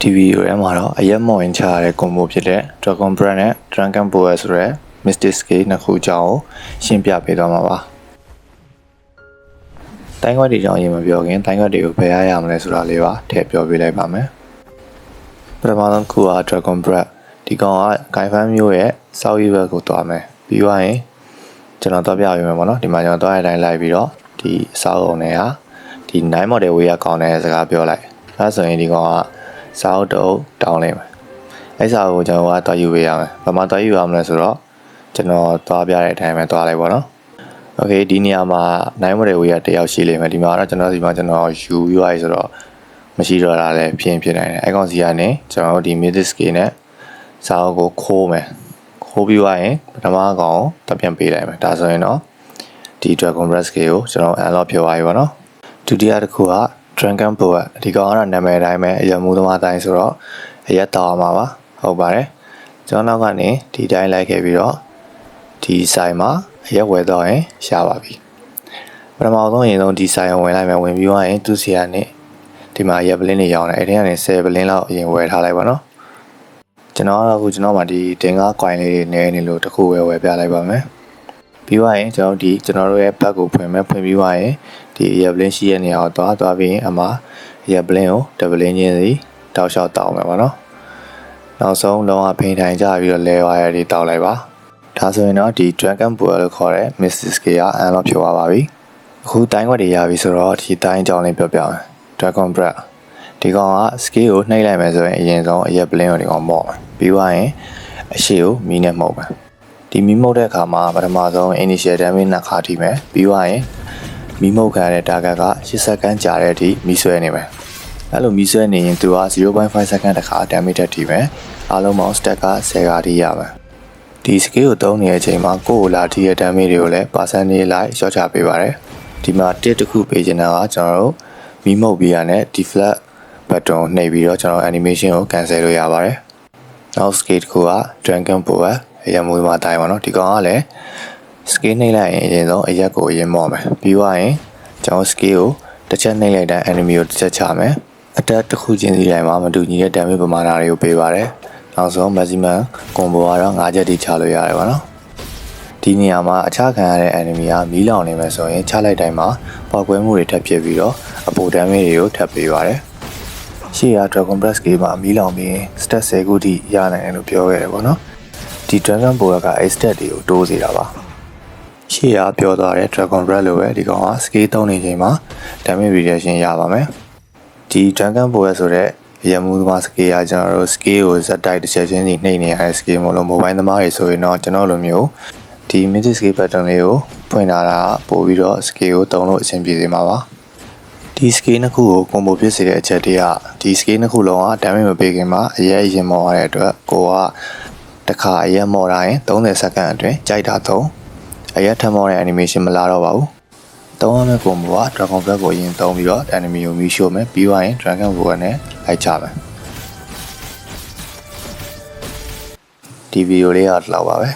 ဒီဗီဒီယိုထဲမှာတော့အရက်မော်ရင်ချရတဲ့ကွန်ဘိုဖြစ်တဲ့ Dragon Breath နဲ့ Dragon Power ဆိုတဲ့ Mystic Skill နှစ်ခုအကြောင်းကိုရှင်းပြပေးသွားမှာပါ။တိုင်းခွက်တွေကြောင့်ရင်မပြောခင်တိုင်းခွက်တွေကိုဘယ်ရမလဲဆိုတာလေးပါထည့်ပြောပြလိုက်ပါမယ်။ပထမဆုံးခုက Dragon Breath ဒီကောင်က Gaifan မျိုးရဲ့ South East ဘက်ကိုသွားမယ်။ပြီးသွားရင်ကျွန်တော်တော့ပြပေးမယ်ပေါ့နော်။ဒီမှာကျွန်တော်တော့အတိုင်းလိုက်ပြီးတော့ဒီအစောအုံတွေဟာဒီ9 model ဝေးရကောင်းတဲ့စကားပြောလိုက်။အဲဆိုရင်ဒီကောင်ကစာအုပ်တော့တောင်းလိုက်မယ်အဲ့စာအုပ်ကိုကျွန်တော်ကတွားယူပေးရမယ်ဘာမှတွားယူရမလဲဆိုတော့ကျွန်တော်တွားပြတဲ့အတိုင်းပဲတွားလိုက်ပါတော့โอเคဒီနေရာမှာ9 model ဝေးရတယောက်ရှိလိမ့်မယ်ဒီမှာတော့ကျွန်တော်ဒီမှာကျွန်တော်ယူပြီးသွားပြီဆိုတော့မရှိတော့တာလည်းဖြစ်နိုင်တယ်အဲ့ကောင်စီကနေကျွန်တော်ဒီ Mystic Skill နဲ့စာအုပ်ကိုခိုးမယ်ခိုးပြီးသွားရင်ပထမကောင်ကိုတက်ပြန်ပေးလိုက်မယ်ဒါဆိုရင်တော့ဒီ Dragon Breath Skill ကိုကျွန်တော် unlock ဖြစ်သွားပြီပေါ့နော်ဒုတိယတစ်ခုကDragon Power ဒီကောင်ကတော့နာမည်တိုင်းပဲအရမှုသမားတိုင်းဆိုတော့အရက်တောင်းမှာပါဟုတ်ပါတယ်ကျွန်တော်နောက်ကနေဒီတိုင်းလိုက်ခဲ့ပြီးတော့ဒီဆိုင်မှာအရက်ဝယ်တော့ရင်ရှားပါပြီပထမဆုံးရင်ဆုံးဒီဆိုင်ကိုဝင်လိုက်မယ်ဝင်ပြီးသွားရင်သူ့ဆီကနေဒီမှာရက်ပလင်းတွေရောင်းတယ်အဲ့ဒီကနေ10ပလင်းလောက်အရင်ဝယ်ထားလိုက်ပါနော်ကျွန်တော်ကတော့အခုကျွန်တော်မှဒီတင်ကား coin လေးတွေနေလို့တစ်ခုဝယ်ပြလိုက်ပါမယ်ပြီးသွားရင်ကျွန်တော်တို့ရဲ့ဘက်ကိုဖွင့်ပြီးသွားရင်ဒီရက်ပလင်းရှိတဲ့နေရာကိုသွားပြီးရင်အမှာရက်ပလင်းကိုဒပလင်းချင်းစီတောက်လျှောက်တောင်းမယ်ပေါ့နော်နောက်ဆုံးလုံးဝဖိန်ထိုင်ကြပြီးတော့လဲဝါရတွေတောက်လိုက်ပါဒါဆိုရင်တော့ဒီ Dragon Power လို့ခေါ်တဲ့ Mystic Skill က unlock ဖြစ်သွားပါပြီအခုတိုင်းခွက်တွေရပြီဆိုတော့ဒီတိုင်းကြောင်းလေးပြောပြမယ် Dragon Breath ဒီကောင်က skill ကိုနှိပ်လိုက်မယ်ဆိုရင်အရင်ဆုံးအရက်ပလင်းကိုဒီကောင်မော့မယ်ပြီးသွားရင်အရှိကိုမီးနဲ့မှုတ်မယ်ဒီမီးမှုတ်တဲ့အခါမှာပထမဆုံး initial damage နှစ်ခါထိမယ်ပြီးသွားရင်မီးမှုတ်ခံရတဲ့ target က8စက္ကန့်ကြာတဲ့အထိမီးဆွဲနေမယ်အဲ့လိုမီးဆွဲနေရင်သူက 0.5 စက္ကန့်တခါ damage တက်ထိမယ်အားလုံးပေါင်း stack က10ခါထိရမယ်ဒီ skill ကိုသုံးနေတဲ့အချိန်မှာကိုယ်ကိုလာထိရဲ့ damage တွေကိုလည်း percentage လိုက်လျှော့ချပေးပါတယ်ဒီမှာတစ်တစ်ခုပေးချင်တာကကျွန်တော်တို့မီးမှုတ်ပြီးရတဲ့ deflect button ကိုနှိပ်ပြီးတော့ကျွန်တော် animation ကို cancel လုပ်ရပါတယ်နောက် skill တစ်ခုက Dragon Power အရင်မူမှာတိုင်းပါတော့ဒီကောင်ကလည်း skill နှိပ်လိုက်ရင်အရင်ဆုံးအရက်ကိုအရင်မော့မယ်ပြီးသွားရင်ကျွန်တော် skill ကိုတစ်ချက်နှိပ်လိုက်တဲ့ enemy ကိုတစ်ချက်ချမယ်အတက်တစ်ခုချင်းစီတိုင်းမှာမတူညီတဲ့ damage ပမာဏတွေကိုပေးပါတယ်နောက်ဆုံး maximum combo ကတော့5ချက်ထိချလို့ရတယ်ပါနော်ဒီနေရာမှာအခြားခံရတဲ့ enemy ကမီးလောင်နေမယ်ဆိုရင်ချလိုက်တိုင်းမှာပေါက်ကွဲမှုတွေထပ်ဖြစ်ပြီးတော့အပို damage တွေကိုထပ်ပေးပါတယ်ရှေ့က Dragon Breath Skill မှာမီးလောင်ပြီး stat 10ခုထိရနိုင်တယ်လို့ပြောခဲ့တယ်ပေါ့နော်ဒီ Dragon Power က stat တွေကိုတိုးစေတာပါရှေ့ကပြောသွားတဲ့ Dragon Breath လိုပဲဒီကောင်က skill သုံးနေချိန်မှာ damage reduction ရပါမယ်ဒီ Dragon Power ဆိုတဲ့ရမှုသမား skill ကကျွန်တော်တို့ skill ကိုဇက်တိုက်တစ်ချက်ချင်းစီနှိပ်နေရတဲ့ skill မို့လို့ mobile သမားတွေဆိုရင်တော့ကျွန်တော်လိုမျိုးဒီ Mystic Skill button လေးကိုဖွင့်ထားတာပို့ပြီးတော့ skill ကိုသုံးလို့အဆင်ပြေစေမှာပါဒီ skill နှစ်ခုကို combo ဖြစ်စေတဲ့အချက်တွေကဒီ skill နှစ်ခုလုံးက damage မပေးခင်မှာအရင်မော်ရတဲ့အတွက်ကိုကတစ်ခါအရင်မော်တိုင်း30စက္ကန့်အတွင်းကြိုက်တာသုံးအရက်ထမောတဲ့ animation မလာတော့ပါဘူးသုံးရမယ့် combo က Dragon Breath ကိုအရင်သုံးပြီးတော့ enemy ကိုမီးရှို့မယ်ပြီးသွားရင် Dragon Power နဲ့လိုက်ချမယ်ဒီဗီဒီယိုလေးကတော့လောက်ပါပဲ